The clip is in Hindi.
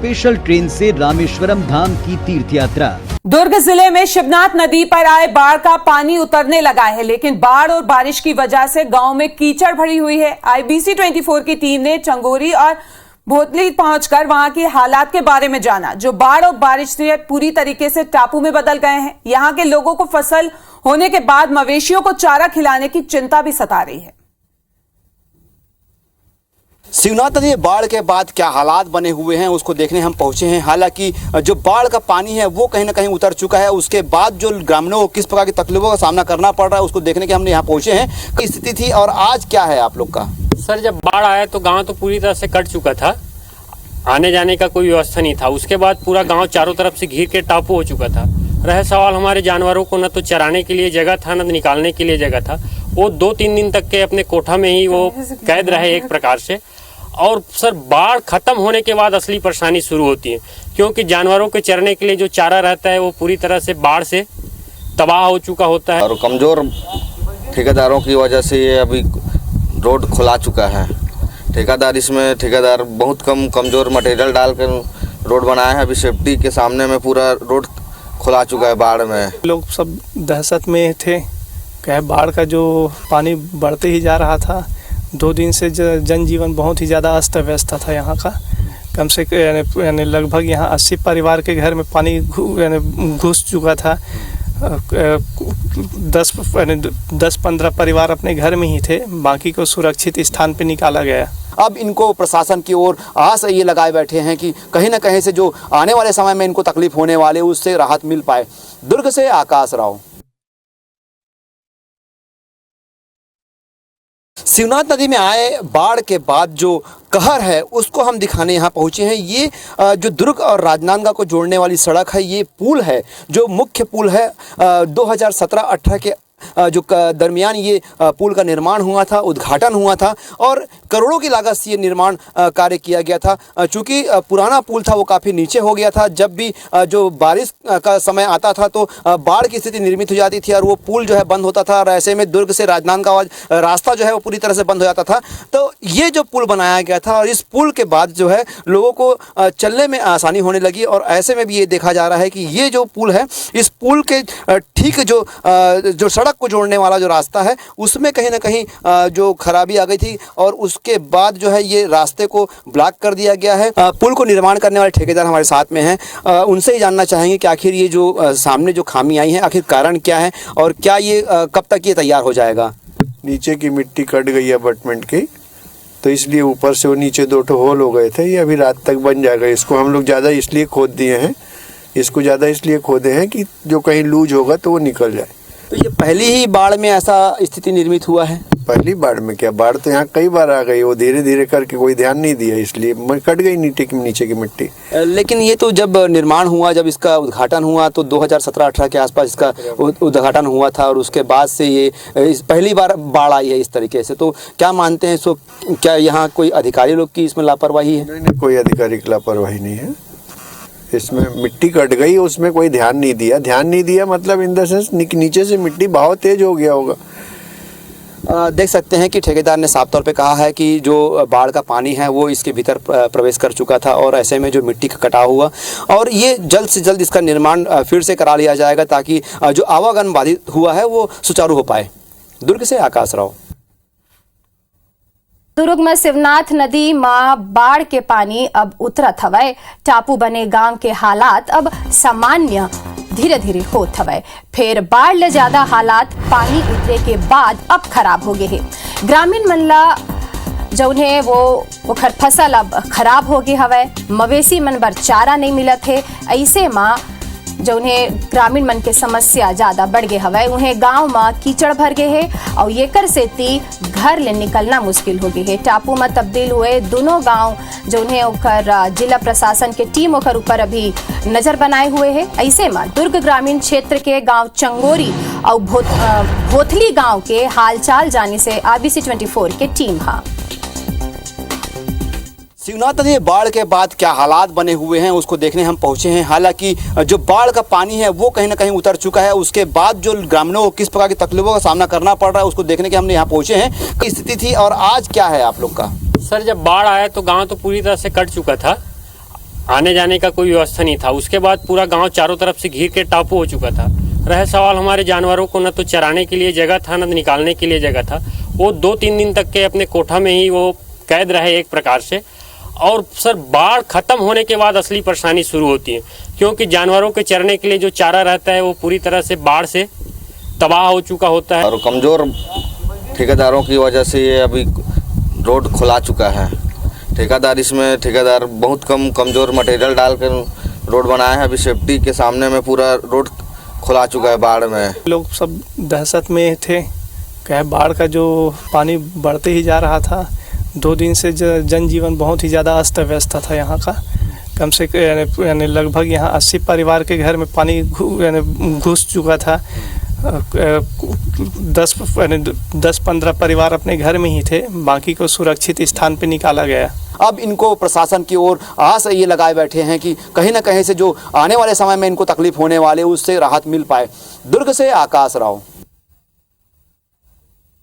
स्पेशल ट्रेन से रामेश्वरम धाम की तीर्थ यात्रा। दुर्ग जिले में शिवनाथ नदी पर आए बाढ़ का पानी उतरने लगा है, लेकिन बाढ़ और बारिश की वजह से गांव में कीचड़ भरी हुई है। IBC 24 की टीम ने चंगोरी और भोतली पहुंचकर वहां की हालात के बारे में जाना, जो बाढ़ और बारिश से पूरी तरीके से टापू में बदल गए हैं। यहां के लोगों को फसल होने के बाद मवेशियों को चारा खिलाने की चिंता भी सता रही है। शिवनाथ नदी में बाढ़ के बाद क्या हालात बने हुए हैं उसको देखने हम पहुंचे हैं। हालांकि जो बाढ़ का पानी है वो कहीं ना कहीं उतर चुका है, उसके बाद जो ग्रामीणों को किस प्रकार की तकलीफों का सामना करना पड़ रहा है उसको देखने के हमने यहाँ पहुंचे हैं। क्या स्थिति थी और आज क्या है आप लोग का? सर, जब बाढ़ आया तो गांव तो पूरी तरह से कट चुका था, आने जाने का कोई व्यवस्था नहीं था। उसके बाद पूरा गांव चारों तरफ से घिर के टापू हो चुका था। रह सवाल हमारे जानवरों को न तो चराने के लिए जगह था, न निकालने के लिए जगह था। वो 2-3 दिन तक के अपने कोठा में ही वो कैद रहे एक प्रकार से। और सर, बाढ़ खत्म होने के बाद असली परेशानी शुरू होती है, क्योंकि जानवरों के चरने के लिए जो चारा रहता है वो पूरी तरह से बाढ़ से तबाह हो चुका होता है। और कमज़ोर ठेकेदारों की वजह से ये अभी रोड खुला चुका है। ठेकेदार बहुत कमज़ोर मटेरियल डाल कर रोड बनाया है। अभी सेफ्टी के सामने में पूरा रोड खुला चुका है। बाढ़ में लोग सब दहशत में थे, क्या बाढ़ का जो पानी बढ़ते ही जा रहा था। 2 दिन से जनजीवन बहुत ही ज़्यादा अस्त व्यस्त था यहाँ का। कम से यानी लगभग यहाँ 80 परिवार के घर में पानी घुस चुका था। 10-15 परिवार अपने घर में ही थे, बाकी को सुरक्षित स्थान पे निकाला गया। अब इनको प्रशासन की ओर आस ये लगाए बैठे हैं कि कहीं ना कहीं से जो आने वाले समय में इनको तकलीफ होने वाले उससे राहत मिल पाए। दुर्ग से आकाश राव। शिवनाथ नदी में आए बाढ़ के बाद जो कहर है उसको हम दिखाने यहाँ पहुँचे हैं। ये जो दुर्ग और राजनांदगांव को जोड़ने वाली सड़क है, ये पुल है जो मुख्य पुल है। 2017-18 के जो दरमियान ये पुल का निर्माण हुआ था, उद्घाटन हुआ था और करोड़ों की लागत से ये निर्माण कार्य किया गया था। चूँकि पुराना पुल था वो काफ़ी नीचे हो गया था। जब भी जो बारिश का समय आता था तो बाढ़ की स्थिति निर्मित हो जाती थी और वो पुल जो है बंद होता था और ऐसे में दुर्ग से राजनांदगांव रास्ता जो है वो पूरी तरह से बंद हो जाता था। तो ये जो पुल बनाया गया था और इस पुल के बाद जो है लोगों को चलने में आसानी होने लगी। और ऐसे में भी ये देखा जा रहा है कि ये जो पुल है, इस पुल के ठीक जो सड़क को जोड़ने वाला जो रास्ता है उसमें कहीं ना कहीं जो खराबी आ गई थी और उसके बाद जो है ये रास्ते को ब्लॉक कर दिया गया है। पुल को निर्माण करने वाले ठेकेदार हमारे साथ में हैं। उनसे ही जानना चाहेंगे कि आखिर ये जो सामने जो खामी आई है आखिर कारण क्या है और क्या ये कब तक ये तैयार हो जाएगा? नीचे की मिट्टी कट गई है अबटमेंट की, तो इसलिए ऊपर से वो नीचे 2 होल हो गए थे। ये अभी रात तक बन जाएगा। इसको हम लोग ज़्यादा इसलिए खोद दिए हैं, इसको ज़्यादा इसलिए खोदे हैं कि जो कहीं लूज होगा तो वो निकल जाए। तो ये पहली ही बाढ़ में ऐसा स्थिति निर्मित हुआ है? पहली बाढ़ में क्या, बाढ़ तो यहाँ कई बार आ गई, वो धीरे धीरे करके कोई ध्यान नहीं दिया इसलिए कट गई नीचे की मिट्टी। लेकिन ये तो जब निर्माण हुआ, जब इसका उद्घाटन हुआ तो 2017-18 के आसपास इसका उद्घाटन हुआ था और उसके बाद से ये पहली बार बाढ़ आई है इस तरीके से। तो क्या मानते हैं, सो क्या यहाँ कोई अधिकारी लोग की इसमें लापरवाही है? नहीं, कोई अधिकारी की लापरवाही नहीं है। इसमें मिट्टी कट गई, उसमें कोई ध्यान नहीं दिया मतलब इन द सेंस नीचे से मिट्टी बहुत तेज हो गया होगा। देख सकते हैं कि ठेकेदार ने साफ तौर पे कहा है कि जो बाढ़ का पानी है वो इसके भीतर प्रवेश कर चुका था और ऐसे में जो मिट्टी का कटाव हुआ और ये जल्द से जल्द इसका निर्माण फिर से करा लिया जाएगा ताकि जो आवागमन बाधित हुआ है वो सुचारू हो पाए। दुर्ग से आकाश राव। दुर्ग में शिवनाथ नदी में बाढ़ के पानी अब उतरत हवय। टापू बने गांव के हालात अब सामान्य धीरे धीरे होत हवय। फिर बाढ़ ले ज्यादा हालात पानी उतरे के बाद अब खराब हो गए हैं। ग्रामीण मन ला जौने वो फसल अब खराब हो गए हवय। मवेशी मन बर चारा नहीं मिलत है। ऐसे में जौन्हें ग्रामीण मन के समस्या ज्यादा बढ़ गए हवय, उन्हें गांव में कीचड़ भर गए है और येकर सेती घर ले निकलना मुश्किल हो गई है। टापू में तब्दील हुए दोनों गांव जौन्हें ओकर जिला प्रशासन के टीम ओकर ऊपर अभी नजर बनाए हुए है। ऐसे में दुर्ग ग्रामीण क्षेत्र के गांव चंगोरी और भोतली गांव के हालचाल जाने से IBC 24 के टीम है। शिवनाथ नदी में बाढ़ के बाद क्या हालात बने हुए हैं उसको देखने हम पहुंचे हैं। हालांकि जो बाढ़ का पानी है वो कहीं ना कहीं उतर चुका है, उसके बाद जो ग्रामीणों को किस प्रकार की तकलीफों का सामना करना पड़ रहा है उसको देखने के हमने यहाँ पहुंचे हैं। क्या स्थिति थी और आज क्या है आप लोग का? सर, जब बाढ़ आया तो गांव तो पूरी तरह से कट चुका था, आने जाने का कोई व्यवस्था नहीं था। उसके बाद पूरा गांव चारों तरफ से घिर के टापू हो चुका था। रह सवाल हमारे जानवरों को न तो चराने के लिए जगह था, न निकालने के लिए जगह था। वो 2-3 दिन तक के अपने कोठा में ही वो कैद रहे एक प्रकार से। और सर, बाढ़ खत्म होने के बाद असली परेशानी शुरू होती है, क्योंकि जानवरों के चरने के लिए जो चारा रहता है वो पूरी तरह से बाढ़ से तबाह हो चुका होता है। और कमज़ोर ठेकेदारों की वजह से ये अभी रोड खुला चुका है। ठेकेदार बहुत कमज़ोर मटेरियल डाल कर रोड बनाया है। अभी सेफ्टी के सामने में पूरा रोड खुला चुका है बाढ़ में। लोग सब दहशत में थे, क्या बाढ़ का जो पानी बढ़ते ही जा रहा था। 2 दिन से जनजीवन बहुत ही ज़्यादा अस्त व्यस्त था यहाँ का। कम से यानी लगभग यहाँ 80 परिवार के घर में पानी घुस चुका था। 10-15 परिवार अपने घर में ही थे, बाकी को सुरक्षित स्थान पे निकाला गया। अब इनको प्रशासन की ओर आस ये लगाए बैठे हैं कि कहीं ना कहीं से जो आने वाले समय में इनको तकलीफ होने वाले उससे राहत मिल पाए। दुर्ग से आकाश राव।